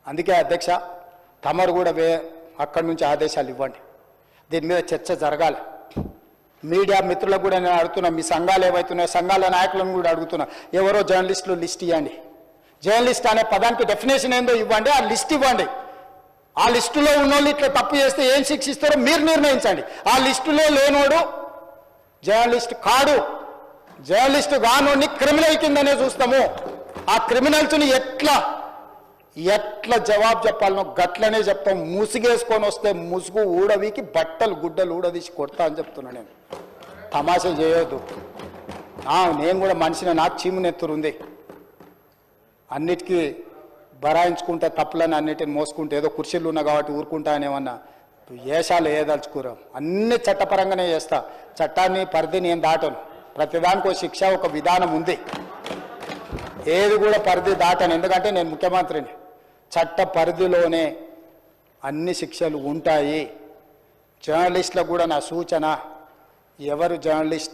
అందుకే అధ్యక్ష తమరు కూడా అక్కడి నుంచి ఆదేశాలు ఇవ్వండి. దీని మీద చర్చ జరగాలి. మీడియా మిత్రులకు కూడా నేను అడుగుతున్నా, మీ సంఘాలు ఏవైతున్నాయో సంఘాల నాయకులను కూడా అడుగుతున్నా, ఎవరో జర్నలిస్టులు లిస్ట్ ఇవ్వండి. జర్నలిస్ట్ అనే పదానికి డెఫినేషన్ ఏందో ఇవ్వండి, ఆ లిస్ట్ ఇవ్వండి. ఆ లిస్టులో ఉన్నోళ్ళు ఇట్లా తప్పు చేస్తే ఏం శిక్షిస్తారో మీరు నిర్ణయించండి. ఆ లిస్టులో లేనోడు జర్నలిస్ట్ కాడు, జర్నలిస్ట్ కానోడిని క్రిమినల్ కిందనే చూస్తాము. ఆ క్రిమినల్స్ని ఎట్లా జవాబు చెప్పాలనో గట్లనే చెప్తాం. ముసుగేసుకొని వస్తే ముసుగు ఊడవీకి బట్టలు గుడ్డలు ఊడదీసి కొడతా అని చెప్తున్నా. నేను తమాషా చేయొద్దు. నేను కూడా మనిషిని, నాకు చీమునెత్తురుంది. అన్నిటికీ బరాయించుకుంటే తప్పులని అన్నిటిని మోసుకుంటే ఏదో కుర్చీలు ఉన్నా కాబట్టి ఊరుకుంటా అనేమన్నా ఏషాలు ఏదలుచుకోరాం. అన్ని చట్టపరంగానే చేస్తా. చట్టాన్ని పరిధి నేను దాటను. ప్రతిదానికి ఒక శిక్ష, ఒక విధానం ఉంది. ఏది కూడా పరిధి దాటను, ఎందుకంటే నేను ముఖ్యమంత్రిని. చట్ట పరిధిలోనే అన్ని శిక్షలు ఉంటాయి. జర్నలిస్టులకు కూడా నా సూచన, ఎవరు జర్నలిస్ట్